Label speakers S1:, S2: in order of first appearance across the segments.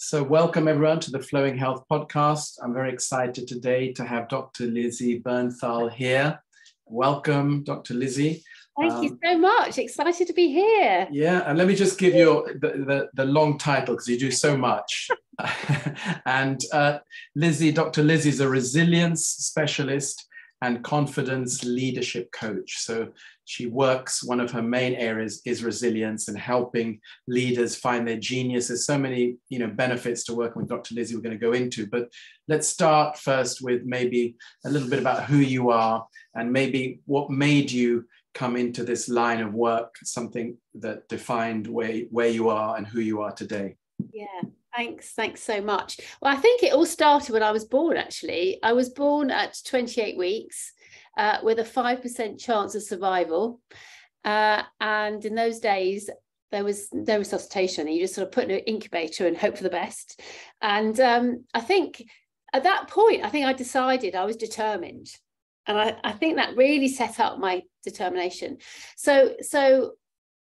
S1: So welcome everyone to the Flowing Health Podcast. I'm very excited today to have Dr. Lizzy Bernthal here. Welcome, Dr. Lizzy.
S2: Thank you so much. Excited to be here.
S1: Yeah, and let me just give you the long title because you do so much. And Dr. Lizzy is a resilience specialist and confidence leadership coach. So she works, one of her main areas is resilience and helping leaders find their genius. There's so many benefits to working with Dr. Lizzy we're going to go into, but let's start first with maybe a little bit about who you are and maybe what made you come into this line of work, something that defined where you are and who you are today.
S2: Yeah, thanks so much. Well, I think it all started when I was born, actually. I was born at 28 weeks with a 5% chance of survival. And in those days, there was no resuscitation. You just sort of put in an incubator and hope for the best. And I think at that point, I decided I was determined. And I think that really set up my determination. So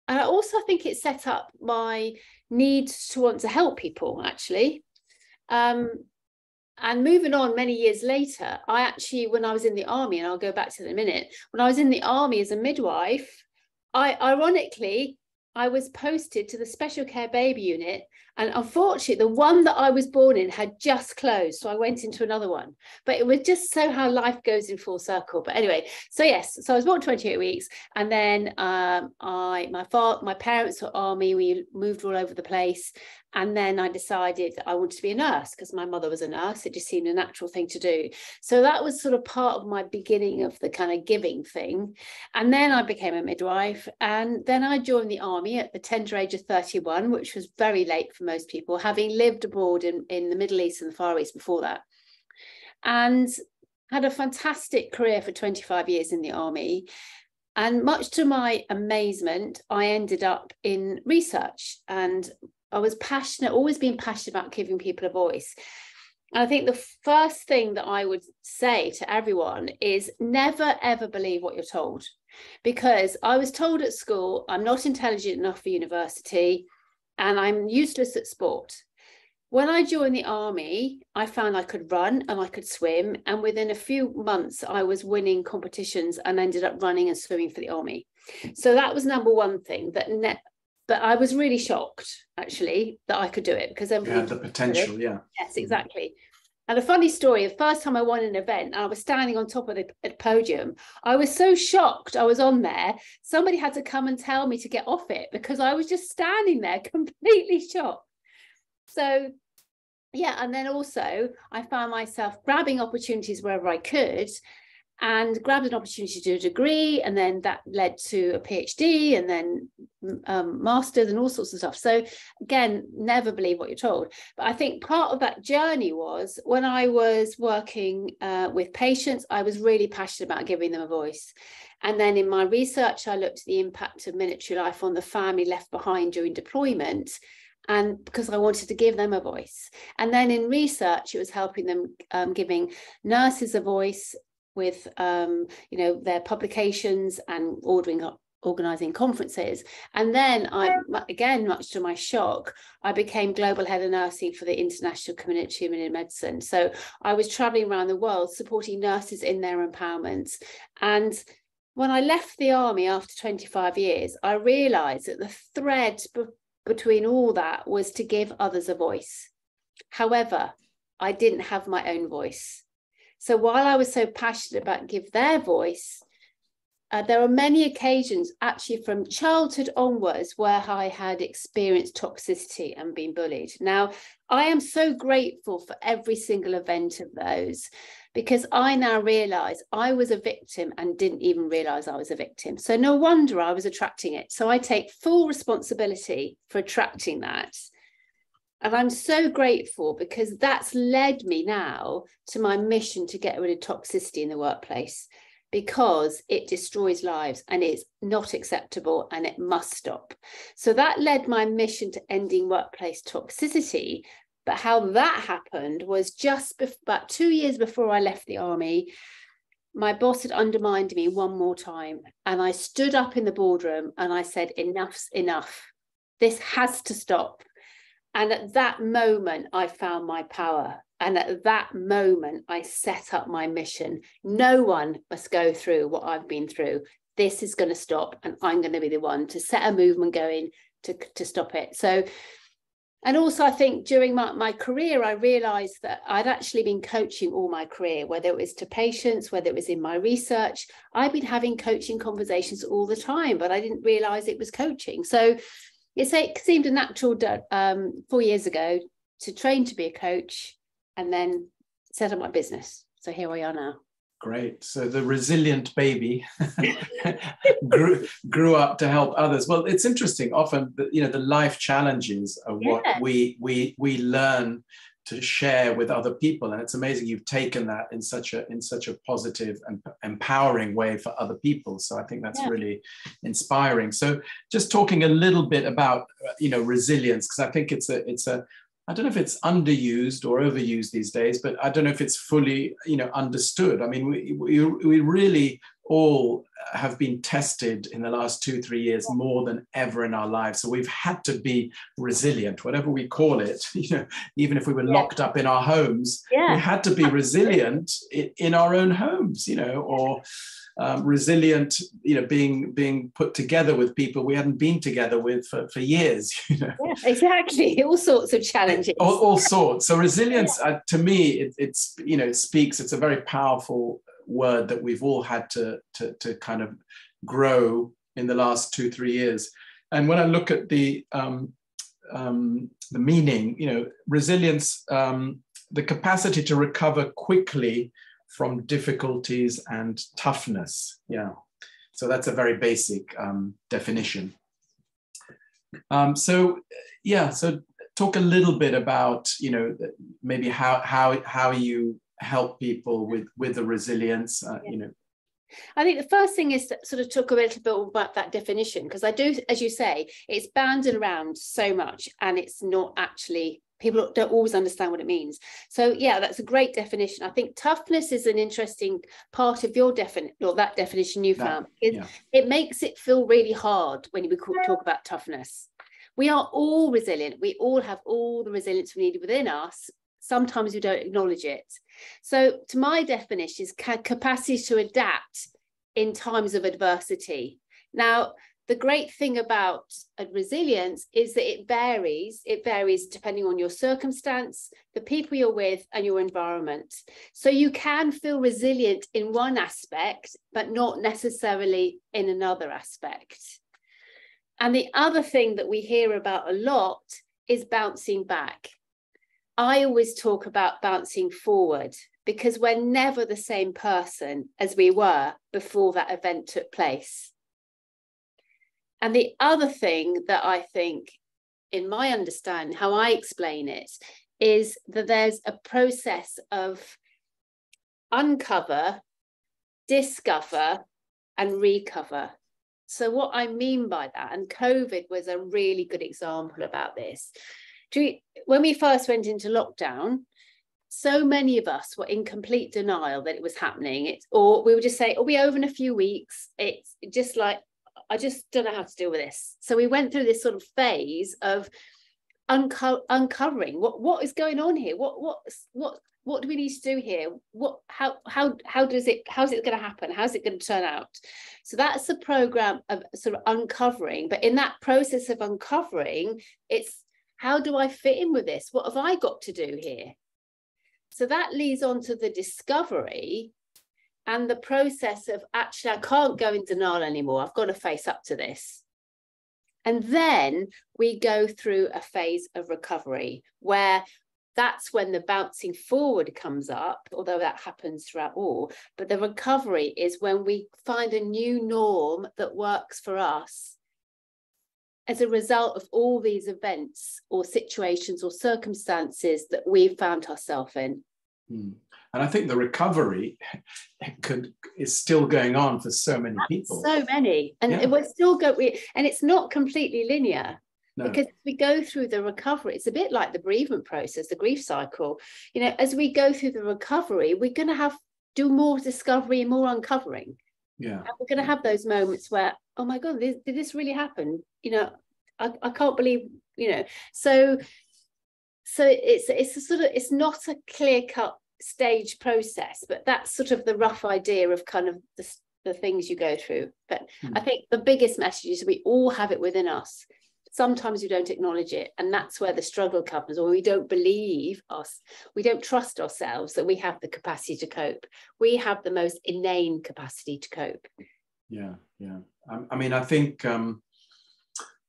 S2: and I also think it set up my need to want to help people, actually. And moving on many years later, when I was in the army, and I'll go back to that in a minute, when I was in the army as a midwife, ironically, I was posted to the special care baby unit. And unfortunately, the one that I was born in had just closed. So I went into another one. But it was just so how life goes in full circle. But anyway, so yes, so I was born 28 weeks. And then my parents were army. We moved all over the place. And then I decided that I wanted to be a nurse because my mother was a nurse. It just seemed a natural thing to do. So that was sort of part of my beginning of the kind of giving thing. And then I became a midwife. And then I joined the army at the tender age of 31, which was very late for most people, having lived abroad in the Middle East and the Far East before that. And had a fantastic career for 25 years in the army. And much to my amazement, I ended up in research, and I was passionate, always been passionate about giving people a voice. And I think the first thing that I would say to everyone is never, ever believe what you're told. Because I was told at school, I'm not intelligent enough for university and I'm useless at sport. When I joined the army, I found I could run and I could swim. And within a few months, I was winning competitions and ended up running and swimming for the army. So that was number one thing but I was really shocked, actually, that I could do it because everybody
S1: had the potential, yeah.
S2: Yes, exactly. And a funny story, the first time I won an event, and I was standing on top of the podium, I was so shocked I was on there, somebody had to come and tell me to get off it because I was just standing there completely shocked. So, yeah, and then also I found myself grabbing opportunities wherever I could, and grabbed an opportunity to do a degree, and then that led to a PhD and then masters and all sorts of stuff. So again, never believe what you're told. But I think part of that journey was when I was working with patients, I was really passionate about giving them a voice. And then in my research, I looked at the impact of military life on the family left behind during deployment, and because I wanted to give them a voice. And then in research, it was helping them, giving nurses a voice with their publications and organising conferences. And then again, much to my shock, I became global head of nursing for the International Community of Human Medicine. So I was traveling around the world supporting nurses in their empowerment. And when I left the army after 25 years, I realised that the thread between all that was to give others a voice. However, I didn't have my own voice. So while I was so passionate about give their voice, there are many occasions actually from childhood onwards where I had experienced toxicity and been bullied. Now, I am so grateful for every single event of those because I now realise I was a victim and didn't even realise I was a victim. So no wonder I was attracting it. So I take full responsibility for attracting that. And I'm so grateful because that's led me now to my mission to get rid of toxicity in the workplace, because it destroys lives and it's not acceptable and it must stop. So that led my mission to ending workplace toxicity. But how that happened was just about 2 years before I left the army, my boss had undermined me one more time. And I stood up in the boardroom and I said, enough's enough. This has to stop. And at that moment, I found my power. And at that moment, I set up my mission. No one must go through what I've been through. This is going to stop, and I'm going to be the one to set a movement going to stop it. So, and also I think during my career, I realized that I'd actually been coaching all my career, whether it was to patients, whether it was in my research. I've been having coaching conversations all the time, but I didn't realize it was coaching. So it seemed a natural 4 years ago to train to be a coach and then set up my business. So here we are now.
S1: Great. So the resilient baby grew up to help others. Well, it's interesting. Often, the life challenges are what we learn to share with other people, and it's amazing you've taken that in such a positive and empowering way for other people. So I think that's really inspiring. So just talking a little bit about resilience, because I think it's a I don't know if it's underused or overused these days, but I don't know if it's fully, understood. I mean, we really all have been tested in the last 2-3 years more than ever in our lives. So we've had to be resilient, whatever we call it, even if we were locked up in our homes, we had to be resilient in our own homes, or resilient, being put together with people we hadn't been together with for years.
S2: Yeah, exactly. All sorts of challenges.
S1: All sorts. So resilience, to me, it speaks. It's a very powerful word that we've all had to kind of grow in the last 2-3 years. And when I look at the meaning, resilience, the capacity to recover quickly from difficulties and toughness. Yeah. So that's a very basic definition. So talk a little bit about, maybe how you help people with the resilience,
S2: I think the first thing is to sort of talk a little bit about that definition, because I do, as you say, it's banded around so much and it's not actually, people don't always understand what it means. So yeah, that's a great definition. I think toughness is an interesting part of your that definition you found. It makes it feel really hard when we talk about toughness. We are all resilient. We all have all the resilience we need within us. Sometimes we don't acknowledge it. So to my definition is capacity to adapt in times of adversity. Now, the great thing about resilience is that it varies. It varies depending on your circumstance, the people you're with, and your environment. So you can feel resilient in one aspect, but not necessarily in another aspect. And the other thing that we hear about a lot is bouncing back. I always talk about bouncing forward, because we're never the same person as we were before that event took place. And the other thing that I think, in my understanding, how I explain it, is that there's a process of uncover, discover, and recover. So what I mean by that, and COVID was a really good example about this. When we first went into lockdown, so many of us were in complete denial that it was happening. Or we would just say, "Oh, we'll be over in a few weeks." It's just like, I just don't know how to deal with this. So we went through this sort of phase of uncovering what is going on here. What do we need to do here? How's it going to happen? How's it going to turn out? So that's the program of sort of uncovering. But in that process of uncovering, it's, how do I fit in with this? What have I got to do here? So that leads on to the discovery and the process of, actually, I can't go in denial anymore. I've got to face up to this. And then we go through a phase of recovery, where that's when the bouncing forward comes up, although that happens throughout all. But the recovery is when we find a new norm that works for us as a result of all these events or situations or circumstances that we've found ourselves in.
S1: And I think the recovery is still going on for so many people.
S2: So many. And we're still going, and it's not completely linear. No. Because we go through the recovery, it's a bit like the bereavement process, the grief cycle. As we go through the recovery, we're going to do more discovery and more uncovering. Yeah. And we're going to have those moments where, oh my God, did this really happen? I can't believe, so So it's a sort of, it's not a clear-cut stage process, but that's sort of the rough idea of kind of the things you go through. But I think the biggest message is we all have it within us. Sometimes we don't acknowledge it, and that's where the struggle comes, or we don't believe us, we don't trust ourselves that we have the capacity to cope. We have the most inane capacity to cope.
S1: Yeah. I mean, I think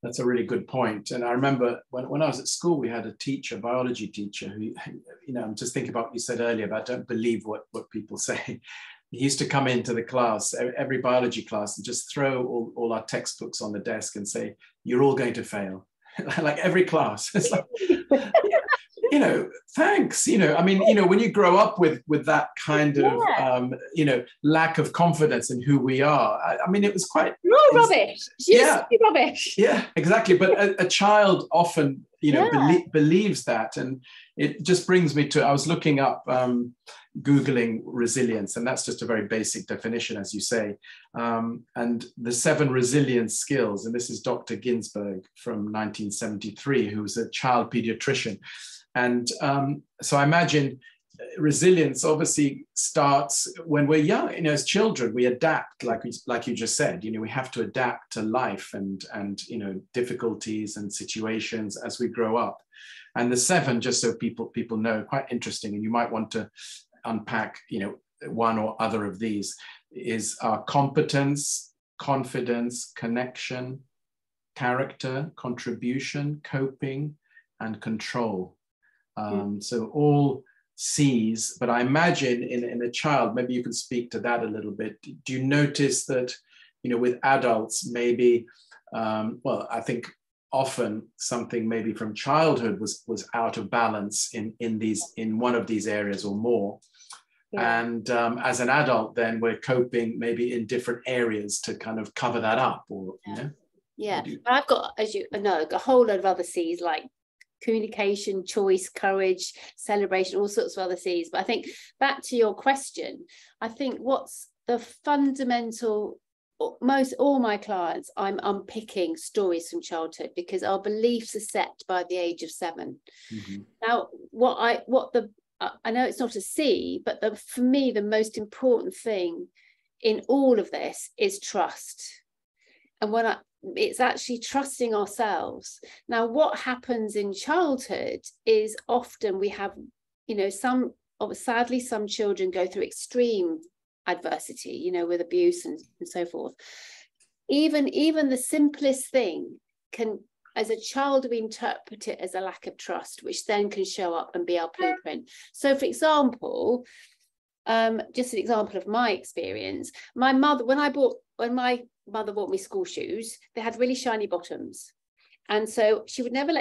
S1: that's a really good point. And I remember when I was at school, we had a teacher, biology teacher, who, you know, I'm just thinking about what you said earlier about don't believe what people say. He used to come into the class, every biology class, and just throw all our textbooks on the desk and say, you're all going to fail. Like every class. It's like, you know, thanks. You know, I mean, you know, when you grow up with that kind of, you know, lack of confidence in who we are, I mean, it was quite...
S2: You're all rubbish. You're rubbish.
S1: Yeah, exactly. But a child often, you know, believes that. And it just brings me to, I was looking up, Googling resilience, and that's just a very basic definition, as you say. And the 7 resilience skills, and this is Dr. Ginsberg from 1973, who was a child pediatrician. And so I imagine resilience obviously starts when we're young. You know, as children, we adapt, like you just said. You know, we have to adapt to life and you know, difficulties and situations as we grow up. And the 7, just so people know, quite interesting, and you might want to unpack, you know, one or other of these, is our competence, confidence, connection, character, contribution, coping, and control. So all C's, but I imagine in a child, maybe you can speak to that a little bit. Do you notice that, you know, with adults, maybe, well, I think often something maybe from childhood was out of balance in one of these areas or more. Yeah. And as an adult, then we're coping maybe in different areas to kind of cover that up, or, you know?
S2: Yeah, I've got, as you know, a whole load of other C's, like communication, choice, courage, celebration, all sorts of other C's. But I think back to your question, I think what's the fundamental, all my clients, I'm unpicking stories from childhood, because our beliefs are set by the age of 7. Mm-hmm. Now, I know it's not a C, but for me, the most important thing in all of this is trust. And it's actually trusting ourselves. Now, what happens in childhood is often we have, you know, sadly, some children go through extreme adversity, you know, with abuse and so forth. Even the simplest thing can, as a child, we interpret it as a lack of trust, which then can show up and be our blueprint. So, for example, just an example of my experience, my mother, when my mother bought me school shoes, they had really shiny bottoms. And so she would never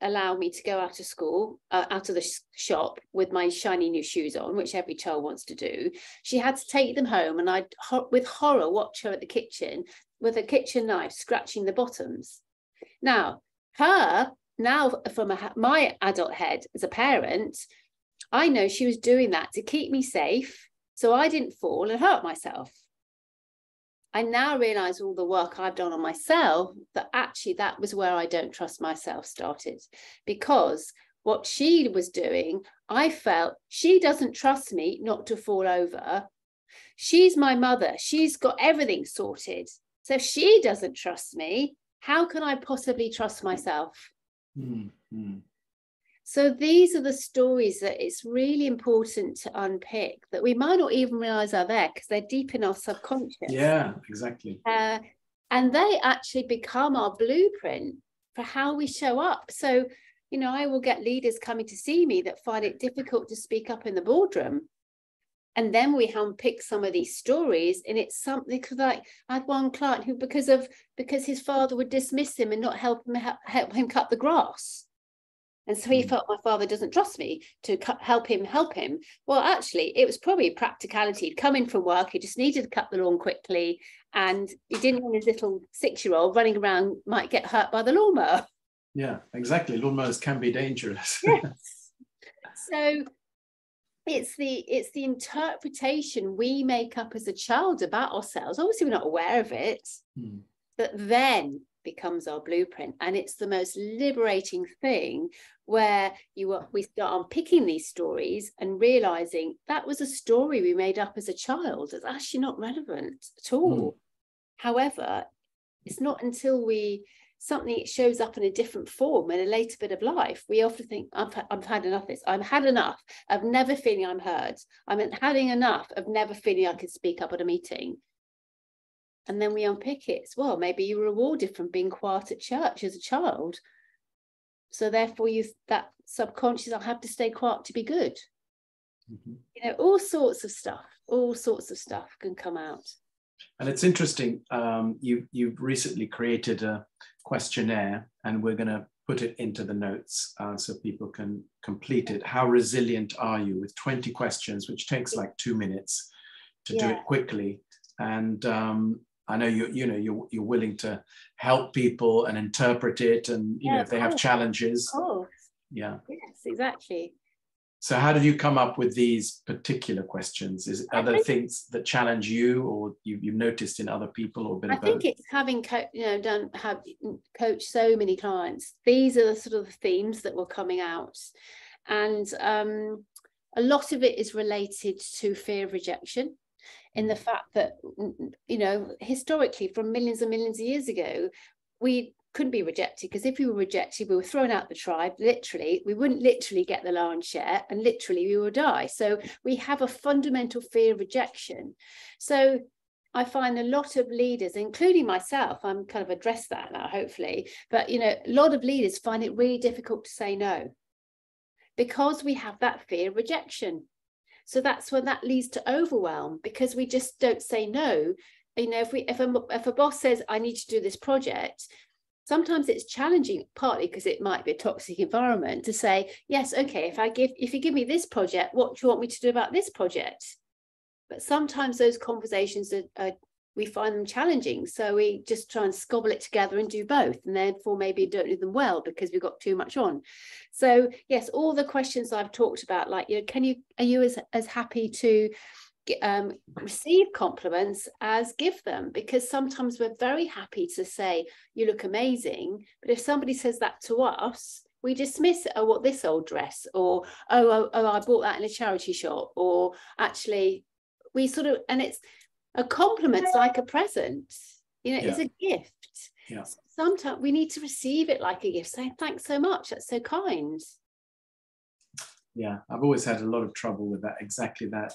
S2: allow me to go out of school, out of the shop with my shiny new shoes on, which every child wants to do. She had to take them home, and I'd, with horror, watch her at the kitchen with a kitchen knife, scratching the bottoms. Now, from my adult head as a parent, I know she was doing that to keep me safe so I didn't fall and hurt myself. I now realize all the work I've done on myself, that actually that was where I don't trust myself started, because what she was doing, I felt she doesn't trust me not to fall over. She's my mother. She's got everything sorted. So if she doesn't trust me, how can I possibly trust myself? Mm-hmm. So these are the stories that it's really important to unpick, that we might not even realize are there because they're deep in our subconscious.
S1: Yeah, exactly.
S2: And they actually become our blueprint for how we show up. So, you know, I will get leaders coming to see me that find it difficult to speak up in the boardroom. And then we unpick some of these stories, and it's something like, I had one client who, because his father would dismiss him and not help him cut the grass. And so he felt, my father doesn't trust me to help him. Well, actually, it was probably practicality. He'd come in from work, he just needed to cut the lawn quickly, and he didn't want his little 6-year-old running around might get hurt by the lawnmower.
S1: Yeah, exactly. Lawnmowers can be dangerous.
S2: Yes. So it's the interpretation we make up as a child about ourselves. Obviously, we're not aware of it, but then becomes our blueprint. And it's the most liberating thing, where we start unpicking these stories and realizing that was a story we made up as a child. It's actually not relevant at all. However, it's not until something shows up in a different form in a later bit of life, we often think, I've had enough of this. I've had enough of never feeling I'm heard. I'm having enough of never feeling I can speak up at a meeting. And then we unpick it. Well, maybe you were rewarded from being quiet at church as a child. So therefore that subconscious, I have to stay quiet to be good. All sorts of stuff can come out.
S1: And it's interesting, you've recently created a questionnaire, and we're going to put it into the notes so people can complete it. How resilient are you? With 20 questions, which takes like 2 minutes to do it quickly. And I know you're willing to help people and interpret it, and if they have challenges.
S2: Oh,
S1: yeah.
S2: Yes, exactly.
S1: So how did you come up with these particular questions? Are there things that challenge you, or you've noticed in other people, or a bit of both?
S2: I think it's having coached so many clients. These are the sort of themes that were coming out, and a lot of it is related to fear of rejection. In the fact that, historically, from millions and millions of years ago, we couldn't be rejected, because if we were rejected, we were thrown out the tribe. Literally, we wouldn't literally get the lion's share, and literally we would die. So we have a fundamental fear of rejection. So I find a lot of leaders, including myself, I'm kind of addressed that now, hopefully, but a lot of leaders find it really difficult to say no, because we have that fear of rejection. So that's when that leads to overwhelm, because we just don't say no. If a boss says, I need to do this project, sometimes it's challenging, partly because it might be a toxic environment, to say, yes, okay, if you give me this project, what do you want me to do about this project? But sometimes those conversations we find them challenging. So we just try and scobble it together and do both. And therefore maybe don't do them well because we've got too much on. So yes, all the questions I've talked about, like, are you as happy to receive compliments as give them? Because sometimes we're very happy to say, you look amazing. But if somebody says that to us, we dismiss it. Oh, what, this old dress? Or, oh, I bought that in a charity shop. Or actually, we sort of, and it's, a compliment's like a present, it's a gift.
S1: Yeah.
S2: So sometimes we need to receive it like a gift, saying, thanks so much, that's so kind.
S1: Yeah, I've always had a lot of trouble with that, exactly that,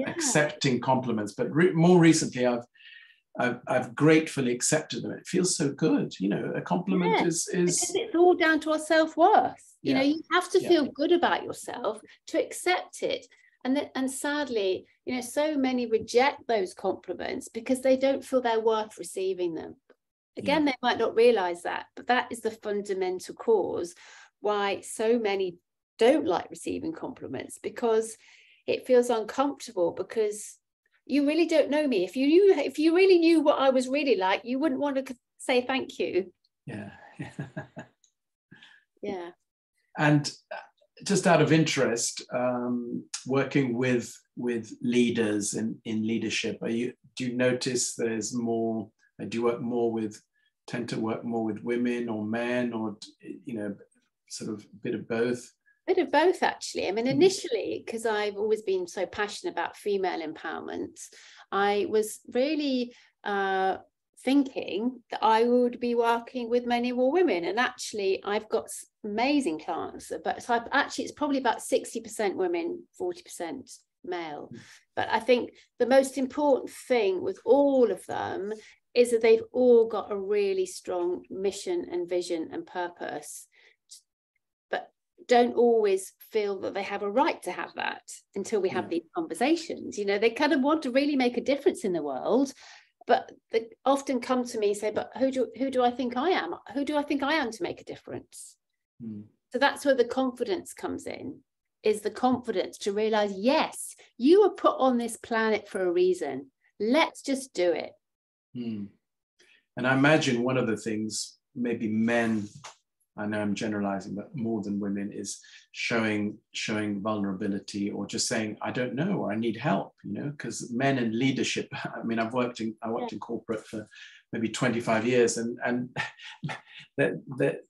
S1: accepting compliments. But more recently, I've gratefully accepted them. It feels so good. A compliment is
S2: because it's all down to our self-worth. You have to feel good about yourself to accept it. And sadly, so many reject those compliments because they don't feel they're worth receiving them. Again, they might not realize that, but that is the fundamental cause why so many don't like receiving compliments, because it feels uncomfortable, because you really don't know me. If you really knew what I was really like, you wouldn't want to say thank you.
S1: Yeah.
S2: Yeah.
S1: And just out of interest, working with leaders in leadership, do you notice there's more? Do you tend to work more with women or men, or sort of a bit of both?
S2: A bit of both, actually. I mean, initially, because I've always been so passionate about female empowerment, I was really thinking that I would be working with many more women. And actually, I've got amazing clients, but so it's probably about 60% women, 40% male. But I think the most important thing with all of them is that they've all got a really strong mission and vision and purpose, but don't always feel that they have a right to have that until we have these conversations. They kind of want to really make a difference in the world, but they often come to me and say, but who do I think I am? Who do I think I am to make a difference? So that's where the confidence comes in, is the confidence to realize, yes, you were put on this planet for a reason. Let's just do it.
S1: And I imagine one of the things maybe men, I know I'm generalizing, but more than women, is showing vulnerability, or just saying, I don't know, or I need help, because men in leadership, I mean, I worked in corporate for maybe 25 years, and they're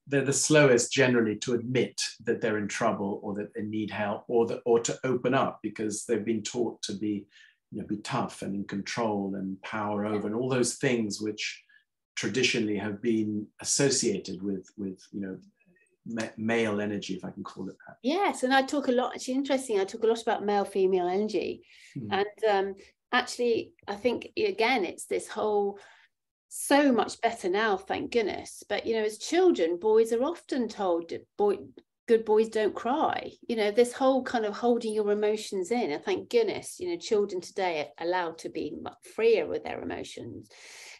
S1: the slowest generally to admit that they're in trouble or that they need help or to open up, because they've been taught to be tough and in control and power over and all those things which traditionally have been associated with male energy, if I can call it that.
S2: Yes, and I talk a lot, actually interesting, I talk a lot about male-female energy. And actually, I think, again, it's this whole, so much better now, thank goodness. But, as children, boys are often told, good boys don't cry. This whole kind of holding your emotions in. And thank goodness, children today are allowed to be much freer with their emotions.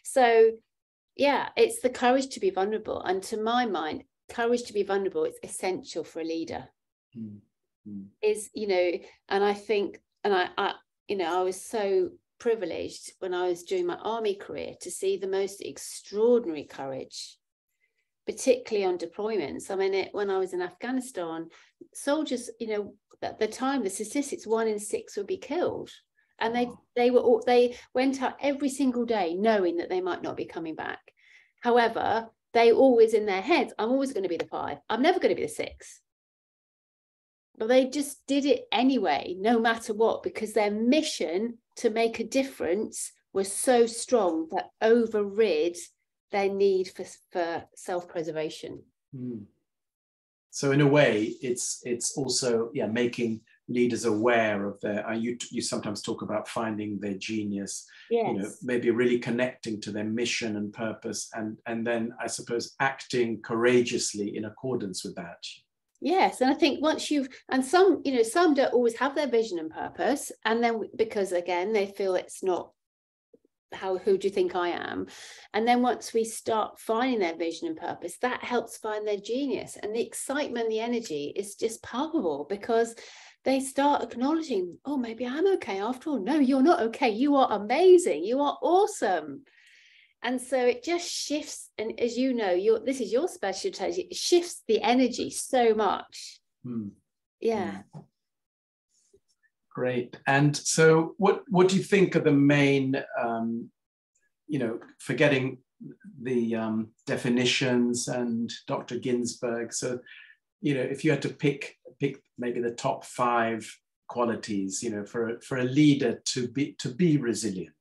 S2: So, yeah, it's the courage to be vulnerable. And to my mind, courage to be vulnerable is essential for a leader. And I think, and I was so privileged when I was doing my army career to see the most extraordinary courage, particularly on deployments. I mean, when I was in Afghanistan, soldiers, at the time, the statistics, 1 in 6 would be killed. And they went out every single day knowing that they might not be coming back. However, they always in their heads, I'm always going to be the 5. I'm never going to be the 6. But they just did it anyway, no matter what, because their mission to make a difference was so strong that overrid their need for self-preservation.
S1: So in a way, it's also making leaders aware of their. You sometimes talk about finding their genius.
S2: Yes.
S1: Maybe really connecting to their mission and purpose, and then I suppose acting courageously in accordance with that.
S2: Yes, and I think once some don't always have their vision and purpose, and then because again they feel it's not who do you think I am, and then once we start finding their vision and purpose, that helps find their genius, and the excitement, the energy is just palpable, because they start acknowledging, oh, maybe I'm okay after all. No, you're not okay. You are amazing. You are awesome. And so it just shifts. And as you know, this is your specialty. It shifts the energy so much. Yeah.
S1: Great. And so what do you think are the main, forgetting the definitions and Dr. Ginsberg. So, if you had to pick maybe the top 5 qualities, for a leader to be resilient,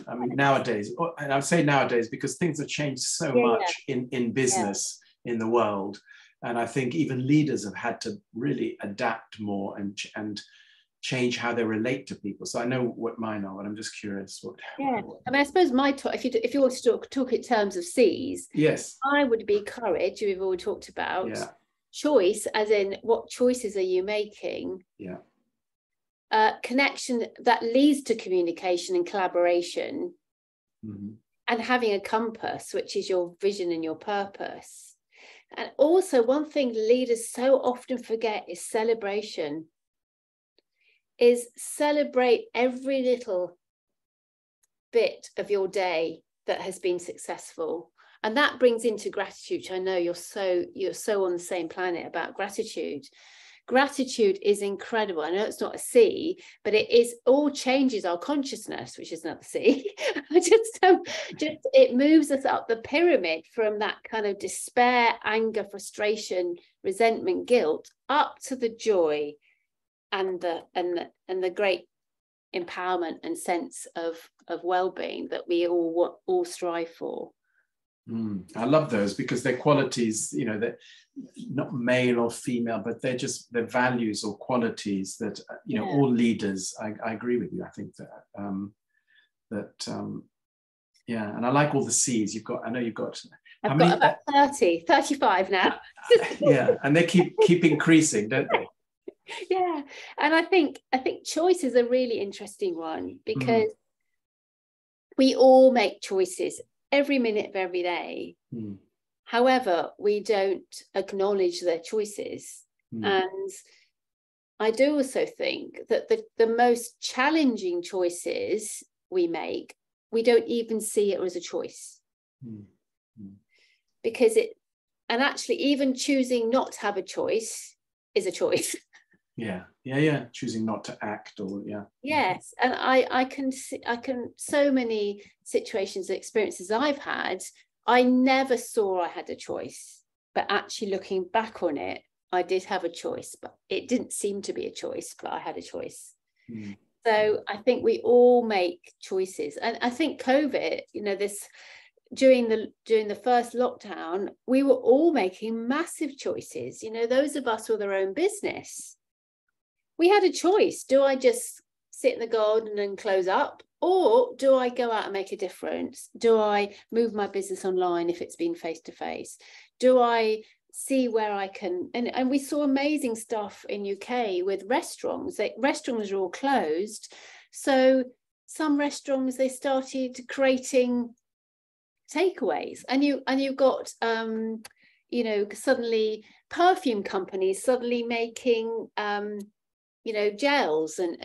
S1: I mean, nowadays, and I would say nowadays because things have changed so much in business in the world, and I think even leaders have had to really adapt more and change how they relate to people. So I know what mine are, but I'm just curious
S2: I mean, I suppose if you want to talk in terms of C's,
S1: yes,
S2: I would be courage, we've already talked about. Choice, as in what choices are you making? Connection that leads to communication and collaboration, and having a compass, which is your vision and your purpose. And also, one thing leaders so often forget is celebration. Is celebrate every little bit of your day that has been successful. And that brings into gratitude. I know you're so on the same planet about gratitude. Gratitude is incredible. I know it's not a C, but it all changes our consciousness, which is not the C. just it moves us up the pyramid from that kind of despair, anger, frustration, resentment, guilt, up to the joy and the great empowerment and sense of well-being that we all strive for.
S1: I love those because they're qualities, they're not male or female, but they're values or qualities that, all leaders, I agree with you. I think that, and I like all the C's you've got. I know you've got,
S2: I've got about 35 now.
S1: And they keep increasing, don't they?
S2: Yeah. And I think choice is a really interesting one, because we all make choices every minute of every day. However, we don't acknowledge their choices. And I do also think that the most challenging choices we make, we don't even see it as a choice. Because actually even choosing not to have a choice is a choice.
S1: Yeah. Choosing not to act, or
S2: Yes, and I can so many situations, experiences I've had, I never saw I had a choice, but actually looking back on it, I did have a choice, but it didn't seem to be a choice, but I had a choice. So I think we all make choices, and I think COVID, this during the first lockdown, we were all making massive choices. Those of us with our own business, we had a choice. Do I just sit in the garden and close up, or do I go out and make a difference? Do I move my business online if it's been face to face? Do I see where I can, and we saw amazing stuff in UK with restaurants. Restaurants are all closed, so some restaurants, they started creating takeaways, and you got suddenly perfume companies suddenly making gels and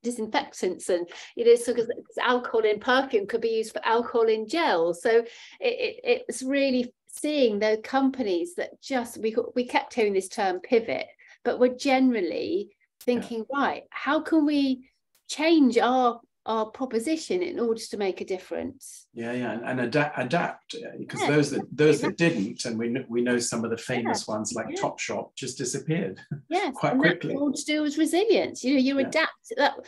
S2: disinfectants, and so because alcohol in perfume could be used for alcohol in gel. So it's really seeing the companies that just we kept hearing this term pivot, but we're generally thinking, right, how can we change our proposition in order to make a difference?
S1: And adapt, because those that didn't, and we know some of the famous ones like Topshop just disappeared quite quickly.
S2: All to do was resilience. You adapt. That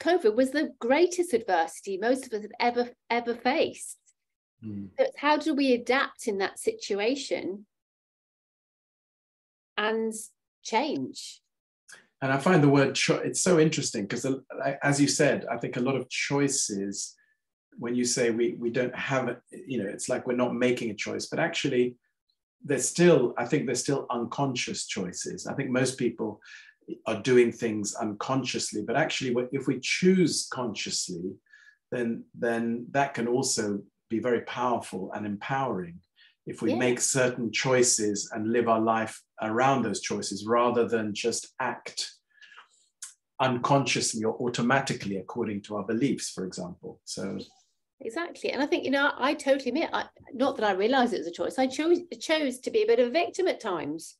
S2: COVID was the greatest adversity most of us have ever faced. So it's how do we adapt in that situation and change?
S1: And I find the word it's so interesting, because as you said, I think a lot of choices, when you say we don't have it, it's like we're not making a choice, but actually there's still unconscious choices. I think most people are doing things unconsciously, but actually if we choose consciously, then that can also be very powerful and empowering if we make certain choices and live our life around those choices, rather than just act unconsciously or automatically according to our beliefs, for example. So
S2: exactly. And I think, I totally admit, not that I realized it was a choice, I chose to be a bit of a victim at times.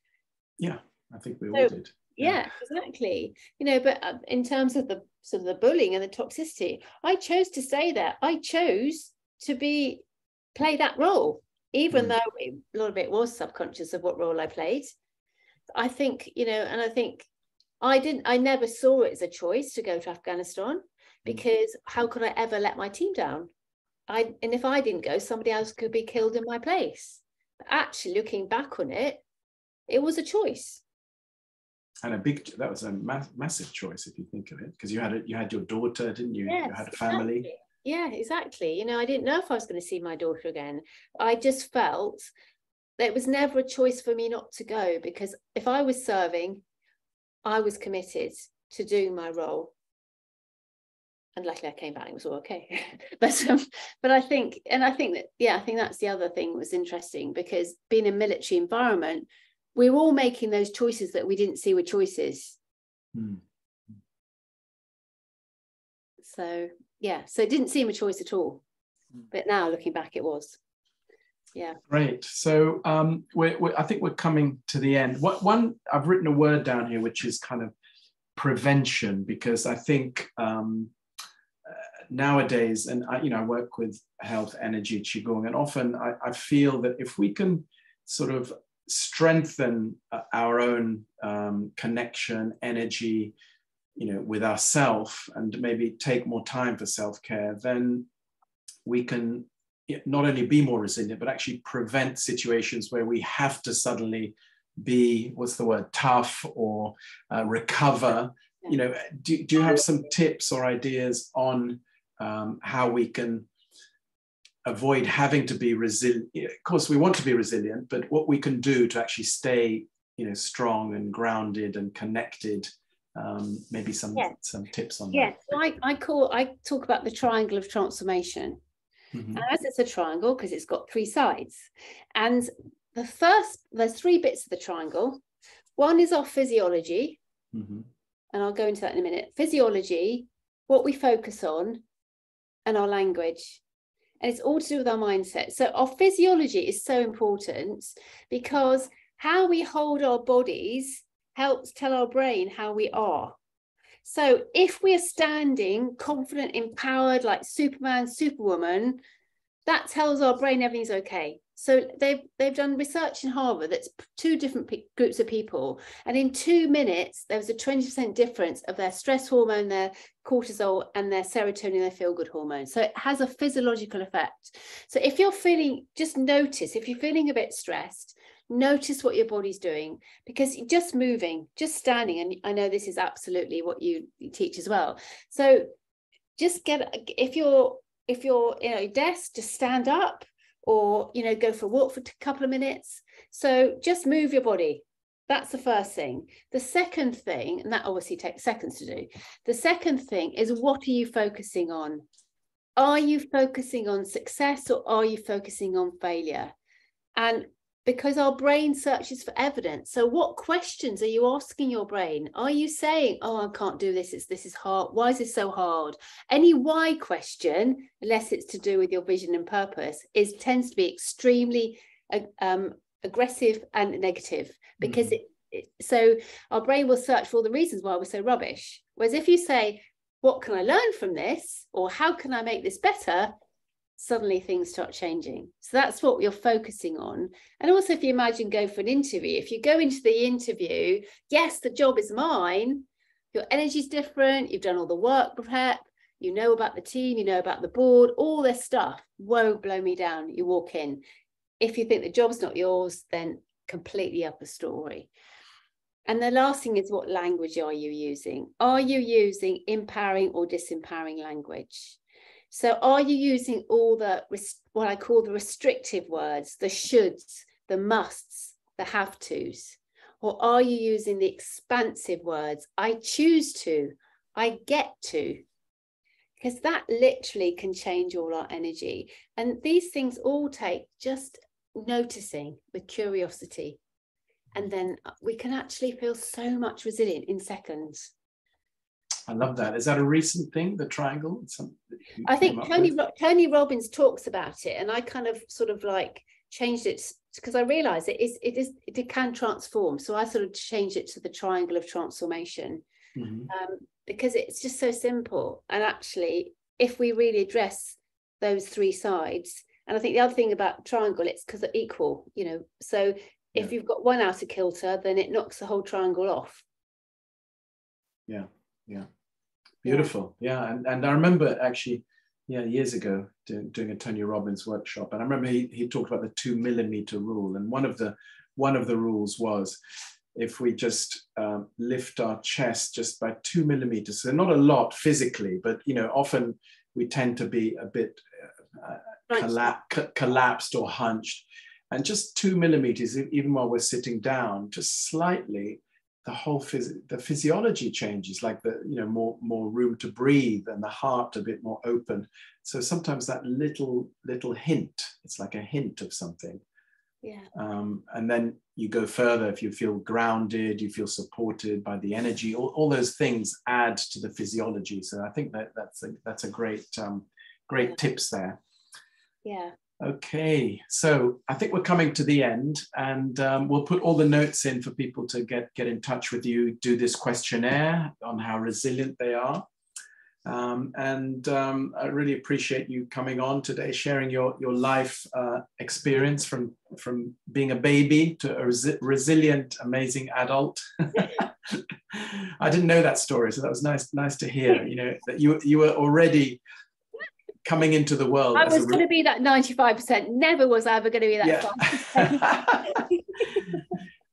S1: I think we all did.
S2: Exactly. But in terms of the sort of the bullying and the toxicity, I chose to stay there. I chose to play that role, even though a lot of it was subconscious of what role I played. I think, and I think I never saw it as a choice to go to Afghanistan, because how could I ever let my team down? And if I didn't go, somebody else could be killed in my place. But actually, looking back on it, it was a choice.
S1: And that was a massive choice, if you think of it, because you had your daughter, didn't you?
S2: Yes,
S1: you had a family.
S2: Exactly. Yeah, exactly. I didn't know if I was going to see my daughter again. I just felt that it was never a choice for me not to go, because if I was serving, I was committed to doing my role. And luckily I came back and it was all okay. but I think that's the other thing that was interesting, because being in a military environment, we were all making those choices that we didn't see were choices. So it didn't seem a choice at all, but now looking back, it was.
S1: Great. So I think we're coming to the end. I've written a word down here, which is kind of prevention, because I think nowadays, and I work with health, energy, Qigong, and often I feel that if we can sort of strengthen our own connection, energy, with ourselves, and maybe take more time for self-care, then we can not only be more resilient, but actually prevent situations where we have to suddenly be, tough or recover. Do you have some tips or ideas on how we can avoid having to be resilient? Of course, we want to be resilient, but what we can do to actually stay, strong and grounded and connected. Maybe some tips on that.
S2: Yes, I talk about the triangle of transformation. And as it's a triangle, because it's got three sides, and there's three bits of the triangle. One is our physiology, and I'll go into that in a minute. Physiology, what we focus on, and our language, and it's all to do with our mindset. So our physiology is so important, because how we hold our bodies helps tell our brain how we are. So if we are standing confident, empowered, like Superman, Superwoman, that tells our brain everything's okay. So they've done research in Harvard that's 2 different groups of people, and in 2 minutes there was a 20% difference of their stress hormone, their cortisol, and their serotonin, their feel-good hormone. So it has a physiological effect. So if you're feeling, just notice if you're feeling a bit stressed, notice what your body's doing, because just moving, just standing, and I know this is absolutely what you teach as well. So just if you're in a desk, just stand up, or go for a walk for a couple of minutes. So just move your body. That's the first thing. The second thing, and that obviously takes seconds to do, the second thing is, what are you focusing on? Are you focusing on success, or are you focusing on failure? And because our brain searches for evidence. So what questions are you asking your brain? Are you saying, oh, I can't do this, this is hard, why is this so hard? Any why question, unless it's to do with your vision and purpose, tends to be extremely aggressive and negative, because so our brain will search for all the reasons why we're so rubbish. Whereas if you say, what can I learn from this, or how can I make this better, suddenly things start changing. So that's what you're focusing on. And also, if you imagine go for an interview, if you go into the interview, yes, the job is mine, your energy's different, you've done all the work prep, you know about the team, you know about the board, all this stuff won't blow me down. You walk in. If you think the job's not yours, then completely up a story. And the last thing is, what language are you using? Are you using empowering or disempowering language? So are you using all the, what I call the restrictive words, the shoulds, the musts, the have tos? Or are you using the expansive words, I choose to, I get to? Because that literally can change all our energy. And these things all take just noticing with curiosity. And then we can actually feel so much resilient in seconds.
S1: I love that. Is that a recent thing, the triangle?
S2: I think Tony Robbins talks about it, and I kind of sort of like changed it because I realized it can transform. So I sort of changed it to the triangle of transformation, because it's just so simple. And actually, if we really address those 3 sides, and I think the other thing about triangle, it's because they're equal, so if you've got one out of kilter, then it knocks the whole triangle off.
S1: Yeah. Beautiful. Yeah. And I remember actually, years ago doing a Tony Robbins workshop, and I remember he talked about the 2 millimeter rule. And one of the rules was, if we just lift our chest just by 2 millimeters, so not a lot physically, but often we tend to be a bit collapsed or hunched, and just 2 millimeters, even while we're sitting down, just slightly, the whole the physiology changes, like more room to breathe, and the heart a bit more open. So sometimes that little hint, it's like a hint of something.
S2: Yeah.
S1: And then you go further. If you feel grounded, you feel supported by the energy, all those things add to the physiology. So I think that's a great tips there.
S2: Yeah.
S1: Okay, so I think we're coming to the end, and we'll put all the notes in for people to get in touch with you, do this questionnaire on how resilient they are. I really appreciate you coming on today, sharing your life experience from being a baby to a resilient, amazing adult. I didn't know that story, so that was nice to hear. That you were already coming into the world.
S2: I was going to be that 95%. Never was I ever going to be that 5%.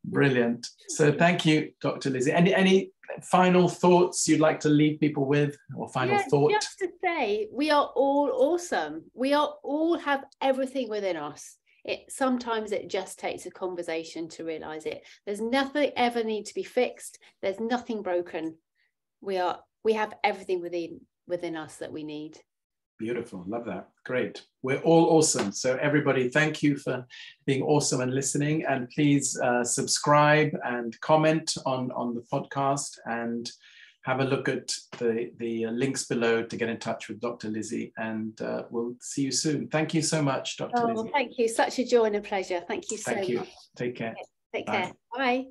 S1: Brilliant. So thank you, Dr. Lizzie. Any final thoughts you'd like to leave people with, or final thought?
S2: Just to say, we are all awesome. We all have everything within us. Sometimes it just takes a conversation to realize it. There's nothing ever need to be fixed. There's nothing broken. We have everything within us that we need.
S1: Beautiful. Love that. Great. We're all awesome. So everybody, thank you for being awesome and listening. And please subscribe and comment on the podcast, and have a look at the links below to get in touch with Dr. Lizzie. And we'll see you soon. Thank you so much, Dr. Lizzie.
S2: Thank you. Such a joy and a pleasure. Thank you so much.
S1: Take care.
S2: Take care. Bye.